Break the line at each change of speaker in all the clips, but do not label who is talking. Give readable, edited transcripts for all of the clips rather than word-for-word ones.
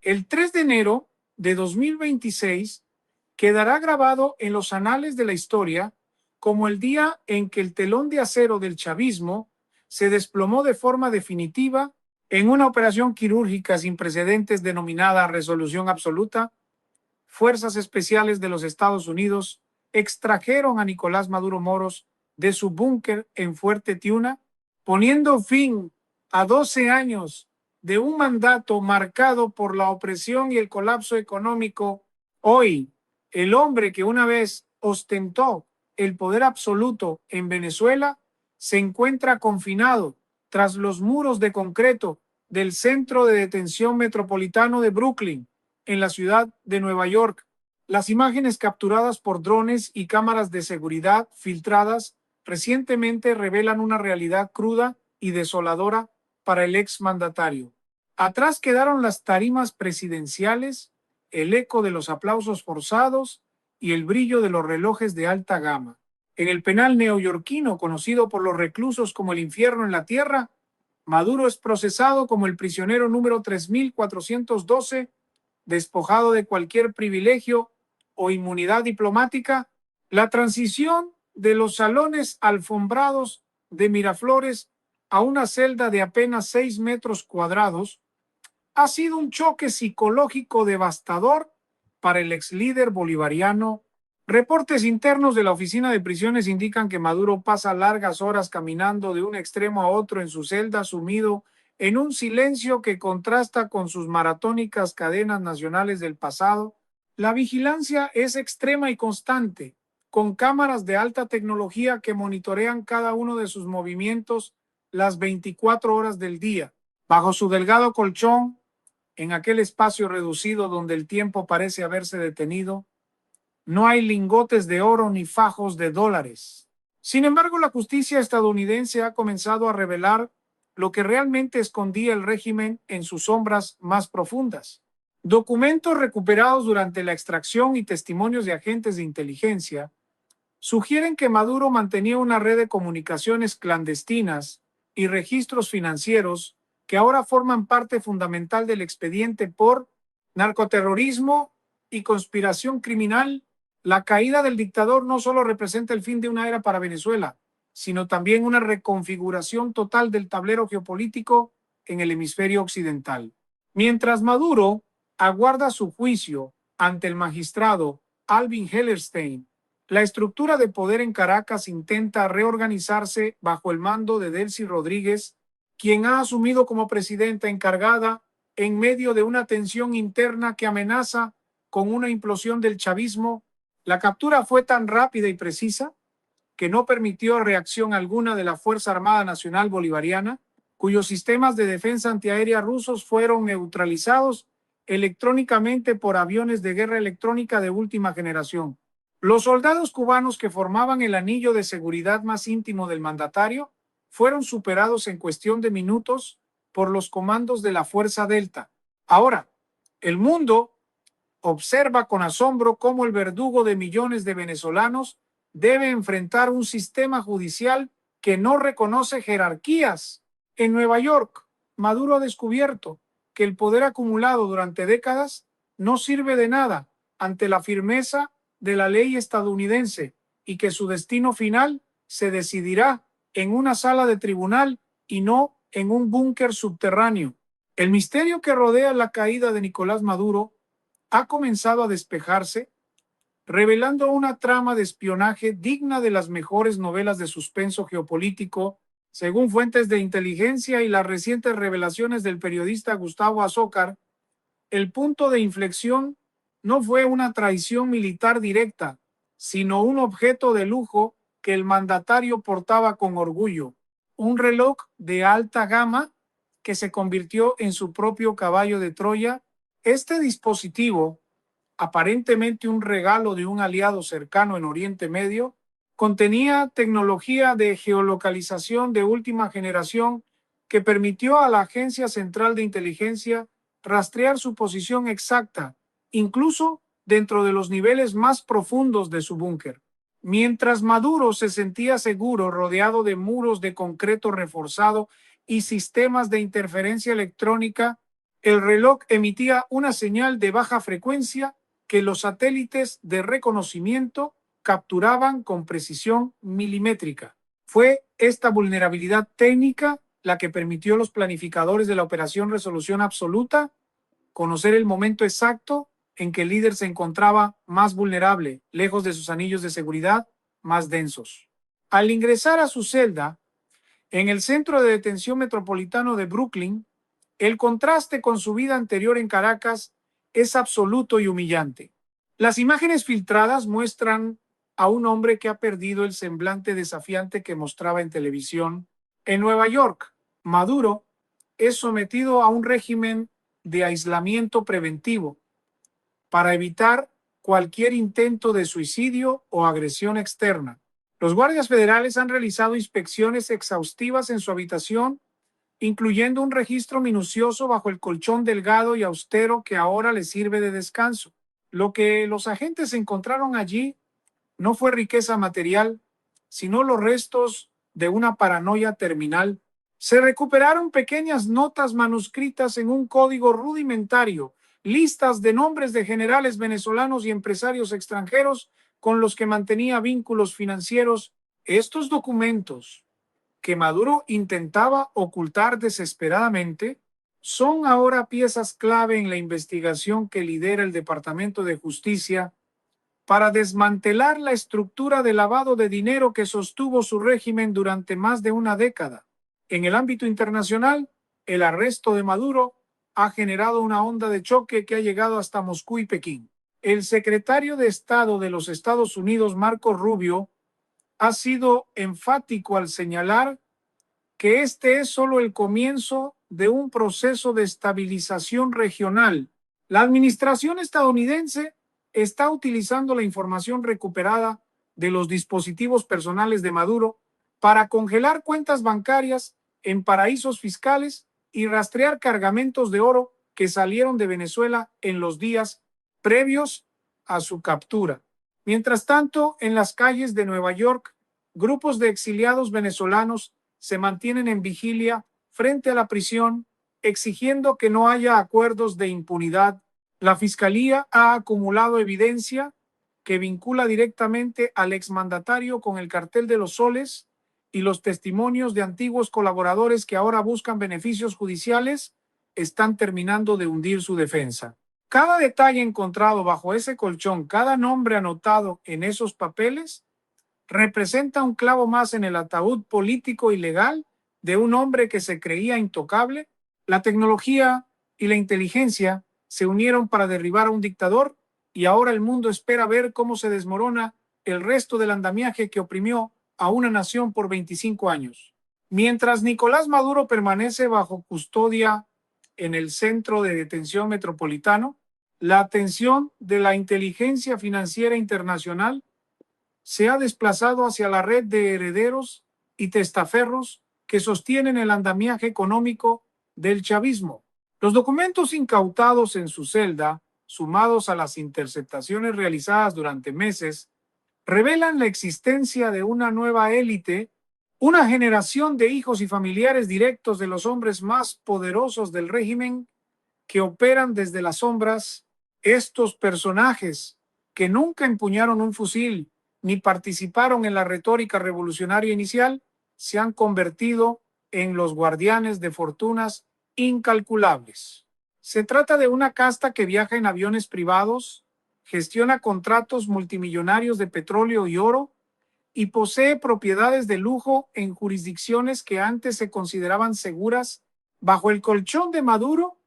El 3 de enero de 2026 quedará grabado en los anales de la historia como el día en que el telón de acero del chavismo se desplomó de forma definitiva en una operación quirúrgica sin precedentes denominada Resolución Absoluta. Fuerzas especiales de los Estados Unidos extrajeron a Nicolás Maduro Moros de su búnker en Fuerte Tiuna, poniendo fin a 12 años de un mandato marcado por la opresión y el colapso económico. Hoy, el hombre que una vez ostentó el poder absoluto en Venezuela se encuentra confinado tras los muros de concreto del Centro de Detención Metropolitano de Brooklyn, en la ciudad de Nueva York. Las imágenes capturadas por drones y cámaras de seguridad filtradas recientemente revelan una realidad cruda y desoladora para el exmandatario. Atrás quedaron las tarimas presidenciales, el eco de los aplausos forzados y el brillo de los relojes de alta gama. En el penal neoyorquino, conocido por los reclusos como el infierno en la tierra, Maduro es procesado como el prisionero número 3412, despojado de cualquier privilegio o inmunidad diplomática. La transición de los salones alfombrados de Miraflores a una celda de apenas 6 metros cuadrados ha sido un choque psicológico devastador para el ex líder bolivariano. Reportes internos de la Oficina de Prisiones indican que Maduro pasa largas horas caminando de un extremo a otro en su celda, sumido en un silencio que contrasta con sus maratónicas cadenas nacionales del pasado. La vigilancia es extrema y constante, con cámaras de alta tecnología que monitorean cada uno de sus movimientos las 24 horas del día. Bajo su delgado colchón, en aquel espacio reducido donde el tiempo parece haberse detenido, no hay lingotes de oro ni fajos de dólares. Sin embargo, la justicia estadounidense ha comenzado a revelar lo que realmente escondía el régimen en sus sombras más profundas. Documentos recuperados durante la extracción y testimonios de agentes de inteligencia sugieren que Maduro mantenía una red de comunicaciones clandestinas y registros financieros que ahora forman parte fundamental del expediente por narcoterrorismo y conspiración criminal. La caída del dictador no solo representa el fin de una era para Venezuela, sino también una reconfiguración total del tablero geopolítico en el hemisferio occidental. Mientras Maduro aguarda su juicio ante el magistrado Alvin Hellerstein, la estructura de poder en Caracas intenta reorganizarse bajo el mando de Delcy Rodríguez, quien ha asumido como presidenta encargada en medio de una tensión interna que amenaza con una implosión del chavismo. La captura fue tan rápida y precisa que no permitió reacción alguna de la Fuerza Armada Nacional Bolivariana, cuyos sistemas de defensa antiaérea rusos fueron neutralizados electrónicamente por aviones de guerra electrónica de última generación. Los soldados cubanos que formaban el anillo de seguridad más íntimo del mandatario fueron superados en cuestión de minutos por los comandos de la Fuerza Delta. Ahora, el mundo observa con asombro cómo el verdugo de millones de venezolanos debe enfrentar un sistema judicial que no reconoce jerarquías. En Nueva York, Maduro ha descubierto que el poder acumulado durante décadas no sirve de nada ante la firmeza de la ley estadounidense y que su destino final se decidirá en una sala de tribunal y no en un búnker subterráneo. El misterio que rodea la caída de Nicolás Maduro ha comenzado a despejarse, revelando una trama de espionaje digna de las mejores novelas de suspenso geopolítico, según fuentes de inteligencia y las recientes revelaciones del periodista Gustavo Azócar. El punto de inflexión no fue una traición militar directa, sino un objeto de lujo que el mandatario portaba con orgullo, un reloj de alta gama que se convirtió en su propio caballo de Troya. Este dispositivo, aparentemente un regalo de un aliado cercano en Oriente Medio, contenía tecnología de geolocalización de última generación que permitió a la Agencia Central de Inteligencia rastrear su posición exacta, incluso dentro de los niveles más profundos de su búnker. Mientras Maduro se sentía seguro rodeado de muros de concreto reforzado y sistemas de interferencia electrónica, El reloj emitía una señal de baja frecuencia que los satélites de reconocimiento capturaban con precisión milimétrica. Fue esta vulnerabilidad técnica la que permitió a los planificadores de la Operación Resolución Absoluta conocer el momento exacto en que el líder se encontraba más vulnerable, lejos de sus anillos de seguridad más densos. Al ingresar a su celda, en el centro de detención metropolitano de Brooklyn, el contraste con su vida anterior en Caracas es absoluto y humillante. Las imágenes filtradas muestran a un hombre que ha perdido el semblante desafiante que mostraba en televisión. En Nueva York, Maduro es sometido a un régimen de aislamiento preventivo para evitar cualquier intento de suicidio o agresión externa. Los guardias federales han realizado inspecciones exhaustivas en su habitación, incluyendo un registro minucioso bajo el colchón delgado y austero que ahora le sirve de descanso. Lo que los agentes encontraron allí no fue riqueza material, sino los restos de una paranoia terminal. Se recuperaron pequeñas notas manuscritas en un código rudimentario, listas de nombres de generales venezolanos y empresarios extranjeros con los que mantenía vínculos financieros. Estos documentos, que Maduro intentaba ocultar desesperadamente, son ahora piezas clave en la investigación que lidera el Departamento de Justicia para desmantelar la estructura de lavado de dinero que sostuvo su régimen durante más de una década. En el ámbito internacional, el arresto de Maduro ha generado una onda de choque que ha llegado hasta Moscú y Pekín. El secretario de Estado de los Estados Unidos, Marco Rubio, ha sido enfático al señalar que este es solo el comienzo de un proceso de estabilización regional. La administración estadounidense está utilizando la información recuperada de los dispositivos personales de Maduro para congelar cuentas bancarias en paraísos fiscales y rastrear cargamentos de oro que salieron de Venezuela en los días previos a su captura. Mientras tanto, en las calles de Nueva York, grupos de exiliados venezolanos se mantienen en vigilia frente a la prisión, exigiendo que no haya acuerdos de impunidad. La Fiscalía ha acumulado evidencia que vincula directamente al exmandatario con el cartel de los soles, y los testimonios de antiguos colaboradores que ahora buscan beneficios judiciales están terminando de hundir su defensa. Cada detalle encontrado bajo ese colchón, cada nombre anotado en esos papeles, representa un clavo más en el ataúd político y legal de un hombre que se creía intocable. La tecnología y la inteligencia se unieron para derribar a un dictador, y ahora el mundo espera ver cómo se desmorona el resto del andamiaje que oprimió a una nación por 25 años. Mientras Nicolás Maduro permanece bajo custodia en el Centro de Detención Metropolitano, la atención de la inteligencia financiera internacional se ha desplazado hacia la red de herederos y testaferros que sostienen el andamiaje económico del chavismo. Los documentos incautados en su celda, sumados a las interceptaciones realizadas durante meses, revelan la existencia de una nueva élite, una generación de hijos y familiares directos de los hombres más poderosos del régimen que operan desde las sombras. Estos personajes, que nunca empuñaron un fusil ni participaron en la retórica revolucionaria inicial, se han convertido en los guardianes de fortunas incalculables. Se trata de una casta que viaja en aviones privados, gestiona contratos multimillonarios de petróleo y oro y posee propiedades de lujo en jurisdicciones que antes se consideraban seguras. Bajo el colchón de Maduro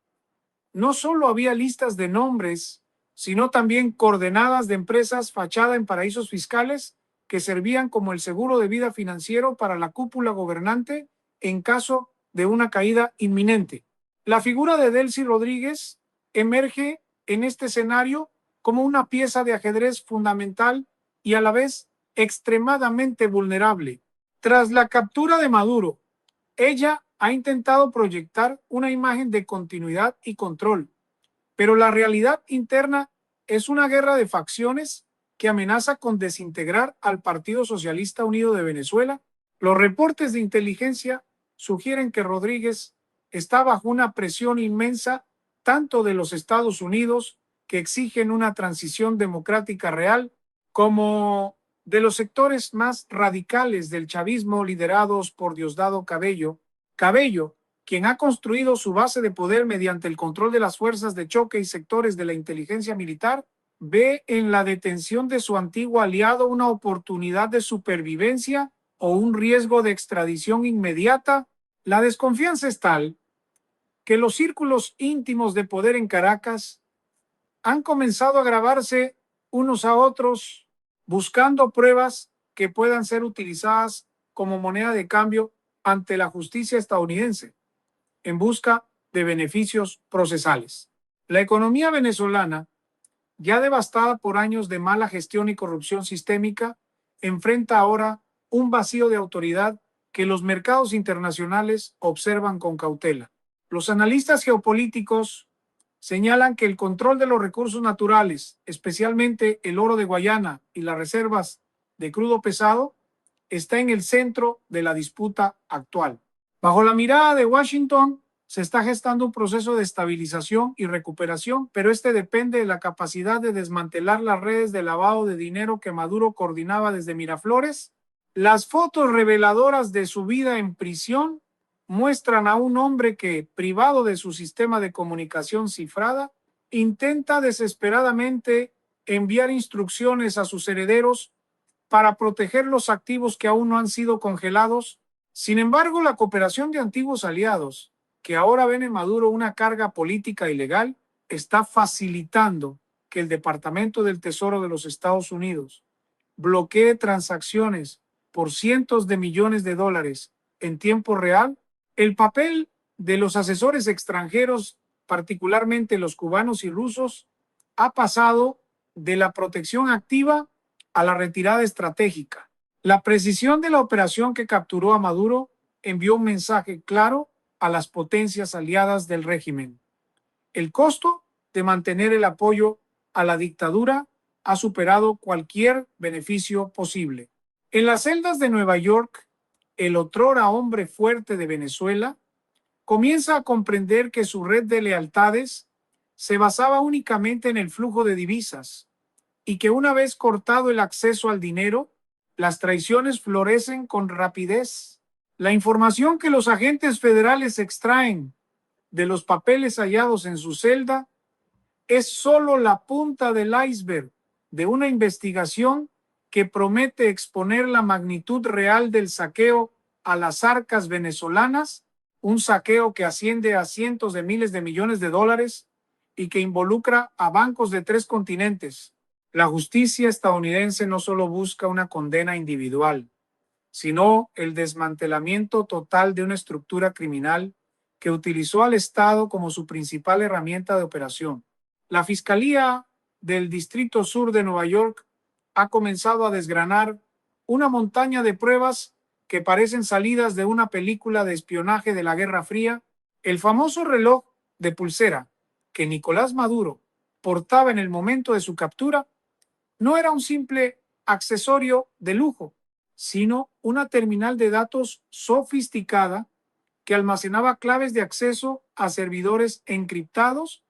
no solo había listas de nombres, sino también coordenadas de empresas fachada en paraísos fiscales que servían como el seguro de vida financiero para la cúpula gobernante en caso de una caída inminente. La figura de Delcy Rodríguez emerge en este escenario como una pieza de ajedrez fundamental y a la vez extremadamente vulnerable. Tras la captura de Maduro, ella ha intentado proyectar una imagen de continuidad y control, pero la realidad interna es una guerra de facciones que amenaza con desintegrar al Partido Socialista Unido de Venezuela. Los reportes de inteligencia sugieren que Rodríguez está bajo una presión inmensa tanto de los Estados Unidos, que exigen una transición democrática real, como de los sectores más radicales del chavismo liderados por Diosdado Cabello, quien ha construido su base de poder mediante el control de las fuerzas de choque y sectores de la inteligencia militar, ve en la detención de su antiguo aliado una oportunidad de supervivencia o un riesgo de extradición inmediata. La desconfianza es tal que los círculos íntimos de poder en Caracas han comenzado a grabarse unos a otros buscando pruebas que puedan ser utilizadas como moneda de cambio ante la justicia estadounidense en busca de beneficios procesales. La economía venezolana, ya devastada por años de mala gestión y corrupción sistémica, enfrenta ahora un vacío de autoridad que los mercados internacionales observan con cautela. Los analistas geopolíticos señalan que el control de los recursos naturales, especialmente el oro de Guayana y las reservas de crudo pesado, está en el centro de la disputa actual. Bajo la mirada de Washington, se está gestando un proceso de estabilización y recuperación, pero este depende de la capacidad de desmantelar las redes de lavado de dinero que Maduro coordinaba desde Miraflores. Las fotos reveladoras de su vida en prisión muestran a un hombre que, privado de su sistema de comunicación cifrada, intenta desesperadamente enviar instrucciones a sus herederos para proteger los activos que aún no han sido congelados. Sin embargo, la cooperación de antiguos aliados, que ahora ven en Maduro una carga política y legal, está facilitando que el Departamento del Tesoro de los Estados Unidos bloquee transacciones por cientos de millones de dólares en tiempo real. El papel de los asesores extranjeros, particularmente los cubanos y rusos, ha pasado de la protección activa a la retirada estratégica. La precisión de la operación que capturó a Maduro envió un mensaje claro a las potencias aliadas del régimen. El costo de mantener el apoyo a la dictadura ha superado cualquier beneficio posible. En las celdas de Nueva York, el otrora hombre fuerte de Venezuela comienza a comprender que su red de lealtades se basaba únicamente en el flujo de divisas y que una vez cortado el acceso al dinero, las traiciones florecen con rapidez. La información que los agentes federales extraen de los papeles hallados en su celda es solo la punta del iceberg de una investigación que promete exponer la magnitud real del saqueo a las arcas venezolanas, un saqueo que asciende a cientos de miles de millones de dólares y que involucra a bancos de 3 continentes. La justicia estadounidense no solo busca una condena individual, sino el desmantelamiento total de una estructura criminal que utilizó al Estado como su principal herramienta de operación. La Fiscalía del Distrito Sur de Nueva York ha comenzado a desgranar una montaña de pruebas que parecen salidas de una película de espionaje de la Guerra Fría. El famoso reloj de pulsera que Nicolás Maduro portaba en el momento de su captura no era un simple accesorio de lujo, sino una terminal de datos sofisticada que almacenaba claves de acceso a servidores encriptados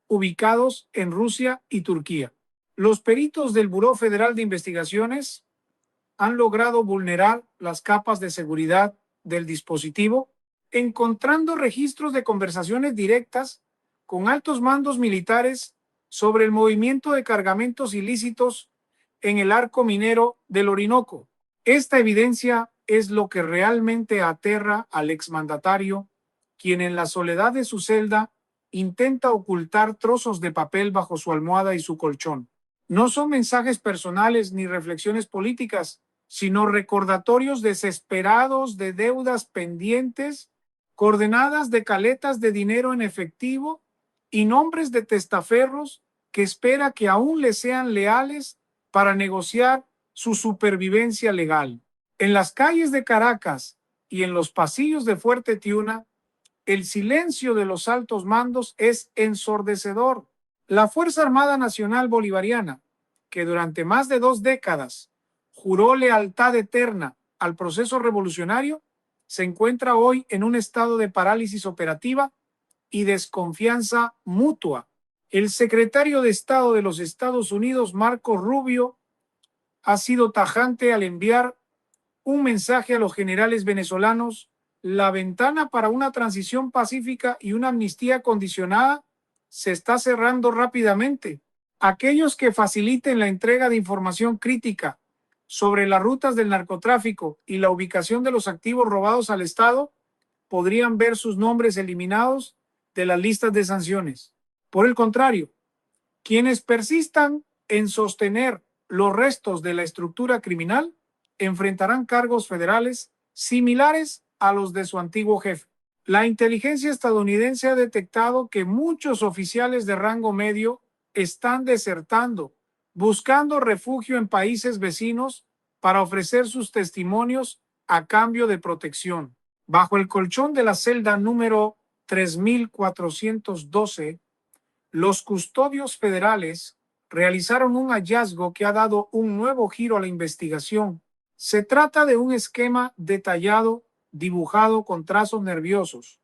ubicados en Rusia y Turquía. Los peritos del Buró Federal de Investigaciones han logrado vulnerar las capas de seguridad del dispositivo, encontrando registros de conversaciones directas con altos mandos militares sobre el movimiento de cargamentos ilícitos en el arco minero del Orinoco. Esta evidencia es lo que realmente aterra al exmandatario, quien en la soledad de su celda intenta ocultar trozos de papel bajo su almohada y su colchón. No son mensajes personales ni reflexiones políticas, sino recordatorios desesperados de deudas pendientes, coordenadas de caletas de dinero en efectivo y nombres de testaferros que espera que aún le sean leales para negociar su supervivencia legal. En las calles de Caracas y en los pasillos de Fuerte Tiuna, el silencio de los altos mandos es ensordecedor. La Fuerza Armada Nacional Bolivariana, que durante más de 2 décadas juró lealtad eterna al proceso revolucionario, se encuentra hoy en un estado de parálisis operativa y desconfianza mutua. El secretario de Estado de los Estados Unidos, Marco Rubio, ha sido tajante al enviar un mensaje a los generales venezolanos: la ventana para una transición pacífica y una amnistía condicionada se está cerrando rápidamente. Aquellos que faciliten la entrega de información crítica sobre las rutas del narcotráfico y la ubicación de los activos robados al Estado podrían ver sus nombres eliminados de las listas de sanciones. Por el contrario, quienes persistan en sostener los restos de la estructura criminal enfrentarán cargos federales similares a los de su antiguo jefe. La inteligencia estadounidense ha detectado que muchos oficiales de rango medio están desertando, buscando refugio en países vecinos para ofrecer sus testimonios a cambio de protección. Bajo el colchón de la celda número 3412, los custodios federales realizaron un hallazgo que ha dado un nuevo giro a la investigación. Se trata de un esquema detallado, dibujado con trazos nerviosos,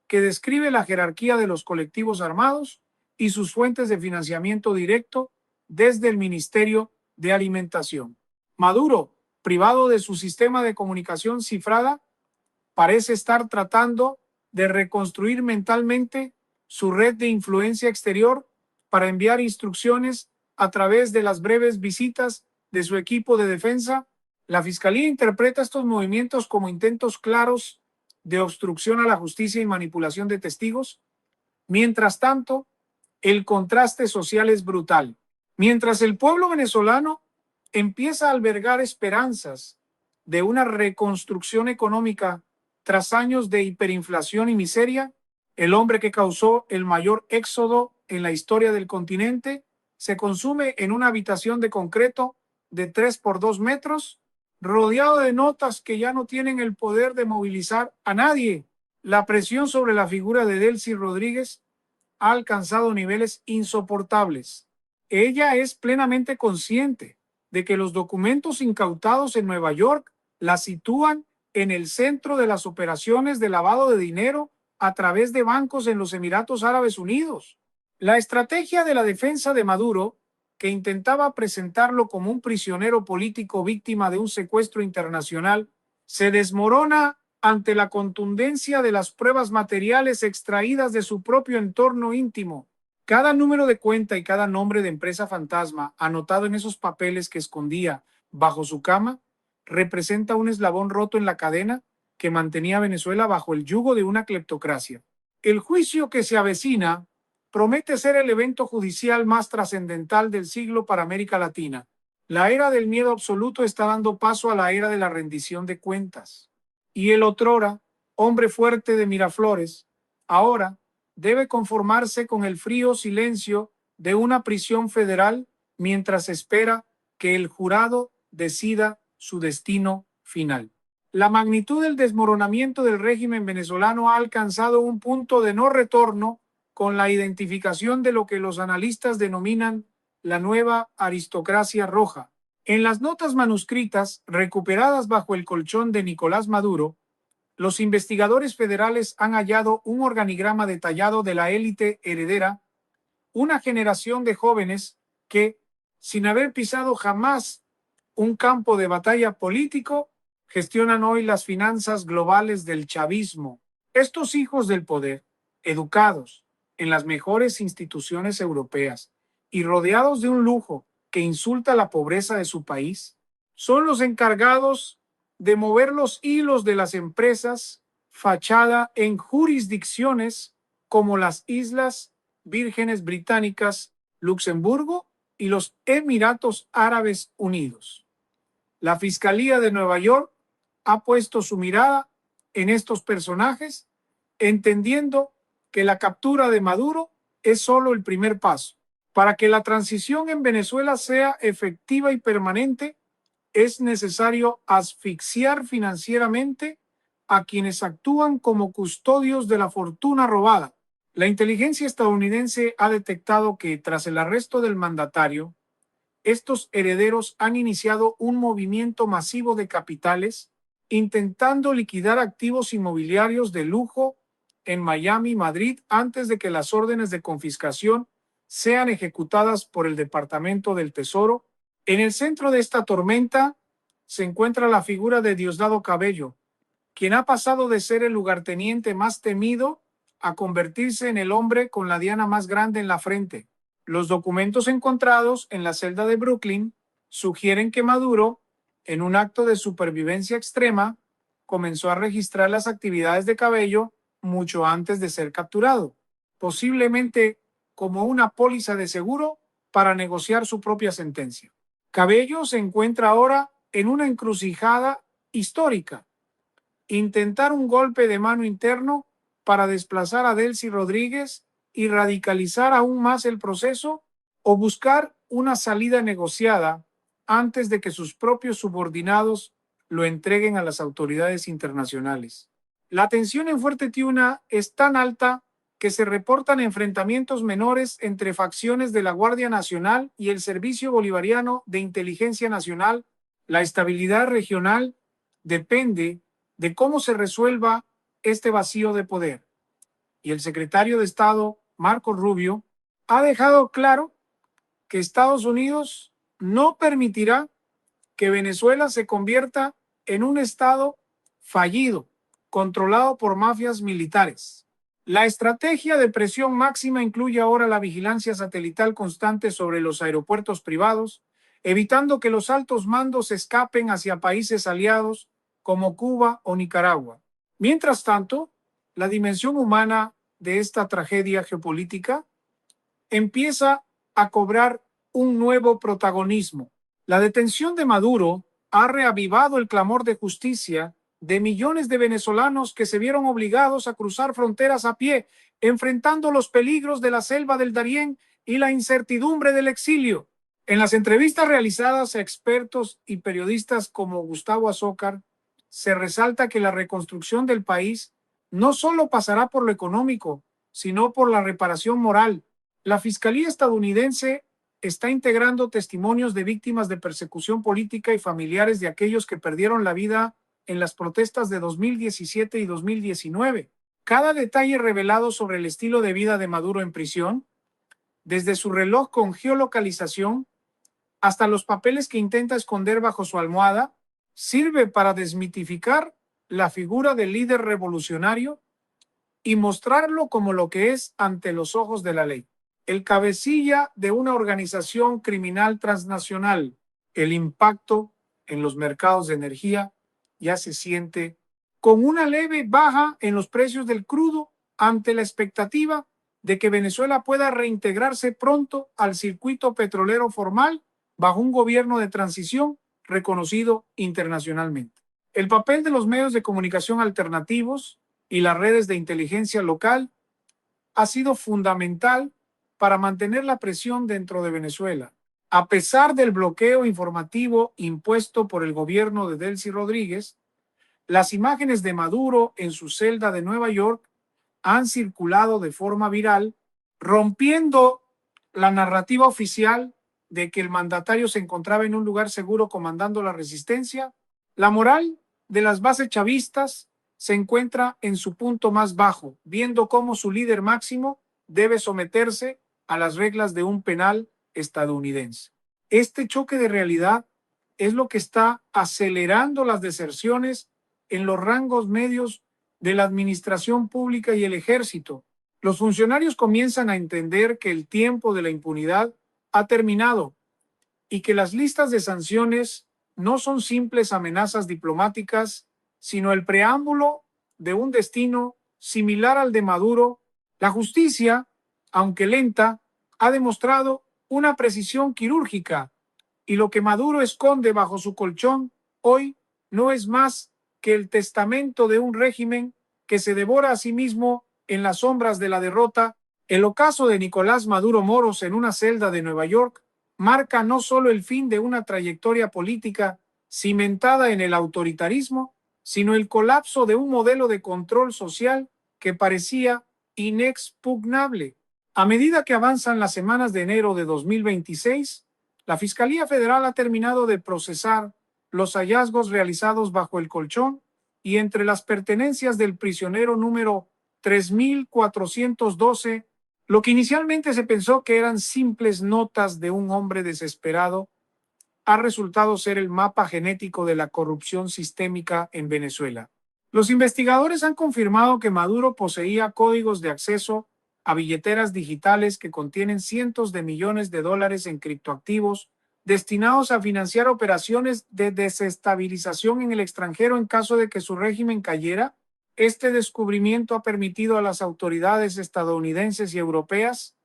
que describe la jerarquía de los colectivos armados y sus fuentes de financiamiento directo desde el Ministerio de Alimentación. Maduro, privado de su sistema de comunicación cifrada, parece estar tratando de reconstruir mentalmente su red de influencia exterior para enviar instrucciones a través de las breves visitas de su equipo de defensa. La Fiscalía interpreta estos movimientos como intentos claros de obstrucción a la justicia y manipulación de testigos. Mientras tanto, el contraste social es brutal. Mientras el pueblo venezolano empieza a albergar esperanzas de una reconstrucción económica tras años de hiperinflación y miseria, el hombre que causó el mayor éxodo en la historia del continente se consume en una habitación de concreto de 3 por 2 metros, rodeado de notas que ya no tienen el poder de movilizar a nadie. La presión sobre la figura de Delcy Rodríguez ha alcanzado niveles insoportables. Ella es plenamente consciente de que los documentos incautados en Nueva York la sitúan en el centro de las operaciones de lavado de dinero a través de bancos en los Emiratos Árabes Unidos. La estrategia de la defensa de Maduro, que intentaba presentarlo como un prisionero político víctima de un secuestro internacional, se desmorona ante la contundencia de las pruebas materiales extraídas de su propio entorno íntimo. Cada número de cuenta y cada nombre de empresa fantasma anotado en esos papeles que escondía bajo su cama representa un eslabón roto en la cadena que mantenía a Venezuela bajo el yugo de una cleptocracia. El juicio que se avecina promete ser el evento judicial más trascendental del siglo para América Latina. La era del miedo absoluto está dando paso a la era de la rendición de cuentas. Y el otrora, hombre fuerte de Miraflores, ahora debe conformarse con el frío silencio de una prisión federal mientras espera que el jurado decida su destino final. La magnitud del desmoronamiento del régimen venezolano ha alcanzado un punto de no retorno con la identificación de lo que los analistas denominan la nueva aristocracia roja. En las notas manuscritas recuperadas bajo el colchón de Nicolás Maduro, los investigadores federales han hallado un organigrama detallado de la élite heredera, una generación de jóvenes que, sin haber pisado jamás un campo de batalla político, gestionan hoy las finanzas globales del chavismo. Estos hijos del poder, educados en las mejores instituciones europeas y rodeados de un lujo que insulta la pobreza de su país, son los encargados de mover los hilos de las empresas fachada en jurisdicciones como las Islas Vírgenes Británicas, Luxemburgo y los Emiratos Árabes Unidos. La Fiscalía de Nueva York ha puesto su mirada en estos personajes, entendiendo que la captura de Maduro es solo el primer paso. Para que la transición en Venezuela sea efectiva y permanente, es necesario asfixiar financieramente a quienes actúan como custodios de la fortuna robada. La inteligencia estadounidense ha detectado que, tras el arresto del mandatario, estos herederos han iniciado un movimiento masivo de capitales intentando liquidar activos inmobiliarios de lujo en Miami, Madrid, antes de que las órdenes de confiscación sean ejecutadas por el Departamento del Tesoro. En el centro de esta tormenta se encuentra la figura de Diosdado Cabello, quien ha pasado de ser el lugarteniente más temido a convertirse en el hombre con la diana más grande en la frente. Los documentos encontrados en la celda de Brooklyn sugieren que Maduro, en un acto de supervivencia extrema, comenzó a registrar las actividades de Cabello mucho antes de ser capturado, posiblemente como una póliza de seguro para negociar su propia sentencia. Cabello se encuentra ahora en una encrucijada histórica: intentar un golpe de mano interno para desplazar a Delcy Rodríguez y radicalizar aún más el proceso, o buscar una salida negociada antes de que sus propios subordinados lo entreguen a las autoridades internacionales. La tensión en Fuerte Tiuna es tan alta que se reportan enfrentamientos menores entre facciones de la Guardia Nacional y el Servicio Bolivariano de Inteligencia Nacional. La estabilidad regional depende de cómo se resuelva este vacío de poder. Y el secretario de Estado, Marco Rubio, ha dejado claro que Estados Unidos no permitirá que Venezuela se convierta en un Estado fallido, controlado por mafias militares. La estrategia de presión máxima incluye ahora la vigilancia satelital constante sobre los aeropuertos privados, evitando que los altos mandos escapen hacia países aliados como Cuba o Nicaragua. Mientras tanto, la dimensión humana de esta tragedia geopolítica empieza a cobrar un nuevo protagonismo. La detención de Maduro ha reavivado el clamor de justicia de millones de venezolanos que se vieron obligados a cruzar fronteras a pie, enfrentando los peligros de la selva del Darién y la incertidumbre del exilio. En las entrevistas realizadas a expertos y periodistas como Gustavo Azócar, se resalta que la reconstrucción del país no solo pasará por lo económico, sino por la reparación moral. La Fiscalía estadounidense está integrando testimonios de víctimas de persecución política y familiares de aquellos que perdieron la vida en las protestas de 2017 y 2019. Cada detalle revelado sobre el estilo de vida de Maduro en prisión, desde su reloj con geolocalización hasta los papeles que intenta esconder bajo su almohada, sirve para desmitificar la figura del líder revolucionario y mostrarlo como lo que es ante los ojos de la ley: el cabecilla de una organización criminal transnacional. El impacto en los mercados de energía ya se siente, con una leve baja en los precios del crudo ante la expectativa de que Venezuela pueda reintegrarse pronto al circuito petrolero formal bajo un gobierno de transición reconocido internacionalmente. El papel de los medios de comunicación alternativos y las redes de inteligencia local ha sido fundamental para mantener la presión dentro de Venezuela. A pesar del bloqueo informativo impuesto por el gobierno de Delcy Rodríguez, las imágenes de Maduro en su celda de Nueva York han circulado de forma viral, rompiendo la narrativa oficial de que el mandatario se encontraba en un lugar seguro comandando la resistencia. La moral de las bases chavistas se encuentra en su punto más bajo, viendo cómo su líder máximo debe someterse a las reglas de un penal estadounidense. Este choque de realidad es lo que está acelerando las deserciones en los rangos medios de la administración pública y el ejército. Los funcionarios comienzan a entender que el tiempo de la impunidad ha terminado y que las listas de sanciones no son simples amenazas diplomáticas, sino el preámbulo de un destino similar al de Maduro. La justicia, aunque lenta, ha demostrado una precisión quirúrgica, y lo que Maduro esconde bajo su colchón hoy no es más que el testamento de un régimen que se devora a sí mismo en las sombras de la derrota. El ocaso de Nicolás Maduro Moros en una celda de Nueva York marca no solo el fin de una trayectoria política cimentada en el autoritarismo, sino el colapso de un modelo de control social que parecía inexpugnable. A medida que avanzan las semanas de enero de 2026, la Fiscalía Federal ha terminado de procesar los hallazgos realizados bajo el colchón, y entre las pertenencias del prisionero número 3412, lo que inicialmente se pensó que eran simples notas de un hombre desesperado, ha resultado ser el mapa genético de la corrupción sistémica en Venezuela. Los investigadores han confirmado que Maduro poseía códigos de acceso a billeteras digitales que contienen cientos de millones de dólares en criptoactivos destinados a financiar operaciones de desestabilización en el extranjero en caso de que su régimen cayera. Este descubrimiento ha permitido a las autoridades estadounidenses y europeas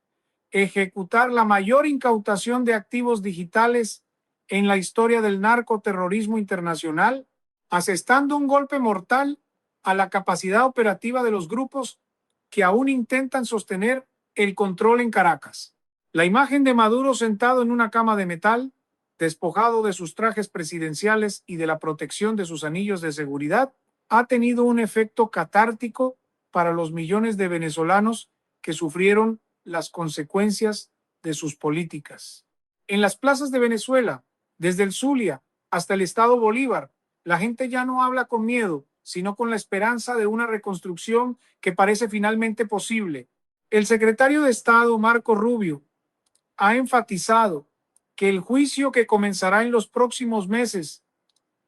ejecutar la mayor incautación de activos digitales en la historia del narcoterrorismo internacional, asestando un golpe mortal a la capacidad operativa de los grupos que aún intentan sostener el control en Caracas. La imagen de Maduro sentado en una cama de metal, despojado de sus trajes presidenciales y de la protección de sus anillos de seguridad, ha tenido un efecto catártico para los millones de venezolanos que sufrieron las consecuencias de sus políticas. En las plazas de Venezuela, desde el Zulia hasta el estado Bolívar, la gente ya no habla con miedo, sino con la esperanza de una reconstrucción que parece finalmente posible. El secretario de Estado, Marco Rubio, ha enfatizado que el juicio que comenzará en los próximos meses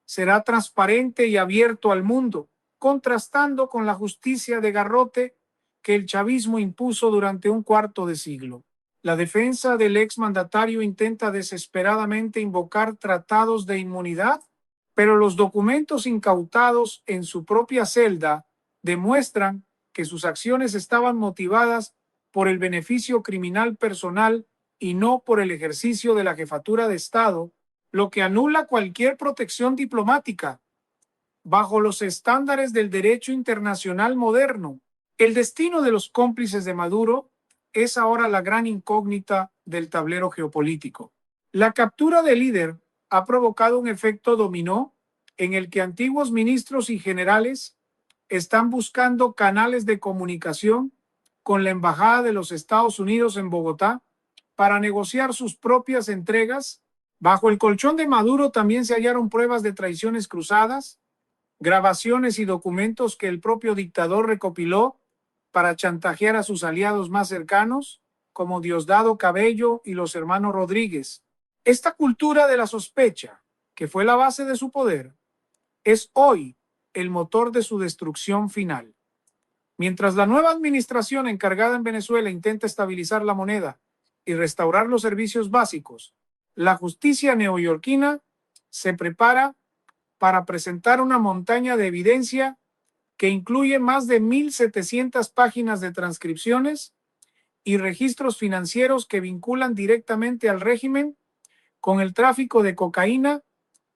será transparente y abierto al mundo, contrastando con la justicia de garrote que el chavismo impuso durante un cuarto de siglo. La defensa del exmandatario intenta desesperadamente invocar tratados de inmunidad, pero los documentos incautados en su propia celda demuestran que sus acciones estaban motivadas por el beneficio criminal personal y no por el ejercicio de la jefatura de Estado, lo que anula cualquier protección diplomática bajo los estándares del derecho internacional moderno. El destino de los cómplices de Maduro es ahora la gran incógnita del tablero geopolítico. La captura del líder ha provocado un efecto dominó en el que antiguos ministros y generales están buscando canales de comunicación con la Embajada de los Estados Unidos en Bogotá para negociar sus propias entregas. Bajo el colchón de Maduro también se hallaron pruebas de traiciones cruzadas, grabaciones y documentos que el propio dictador recopiló para chantajear a sus aliados más cercanos, como Diosdado Cabello y los hermanos Rodríguez. Esta cultura de la sospecha, que fue la base de su poder, es hoy el motor de su destrucción final. Mientras la nueva administración encargada en Venezuela intenta estabilizar la moneda y restaurar los servicios básicos, la justicia neoyorquina se prepara para presentar una montaña de evidencia que incluye más de 1,700 páginas de transcripciones y registros financieros que vinculan directamente al régimen con el tráfico de cocaína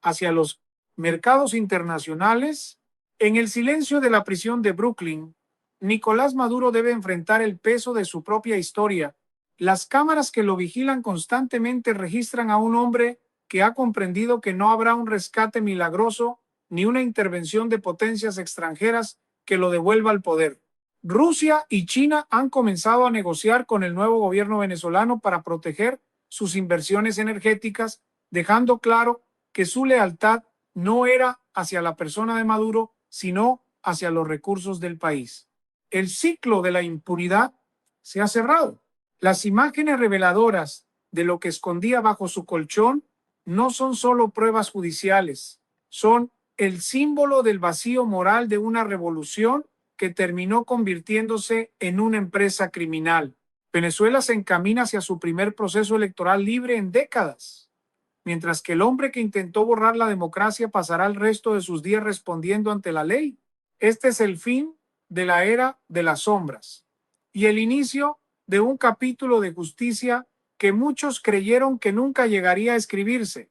hacia los mercados internacionales. En el silencio de la prisión de Brooklyn, Nicolás Maduro debe enfrentar el peso de su propia historia. Las cámaras que lo vigilan constantemente registran a un hombre que ha comprendido que no habrá un rescate milagroso ni una intervención de potencias extranjeras que lo devuelva al poder. Rusia y China han comenzado a negociar con el nuevo gobierno venezolano para proteger sus inversiones energéticas, dejando claro que su lealtad no era hacia la persona de Maduro, sino hacia los recursos del país. El ciclo de la impunidad se ha cerrado. Las imágenes reveladoras de lo que escondía bajo su colchón no son solo pruebas judiciales, son el símbolo del vacío moral de una revolución que terminó convirtiéndose en una empresa criminal. Venezuela se encamina hacia su primer proceso electoral libre en décadas, mientras que el hombre que intentó borrar la democracia pasará el resto de sus días respondiendo ante la ley. Este es el fin de la era de las sombras y el inicio de un capítulo de justicia que muchos creyeron que nunca llegaría a escribirse.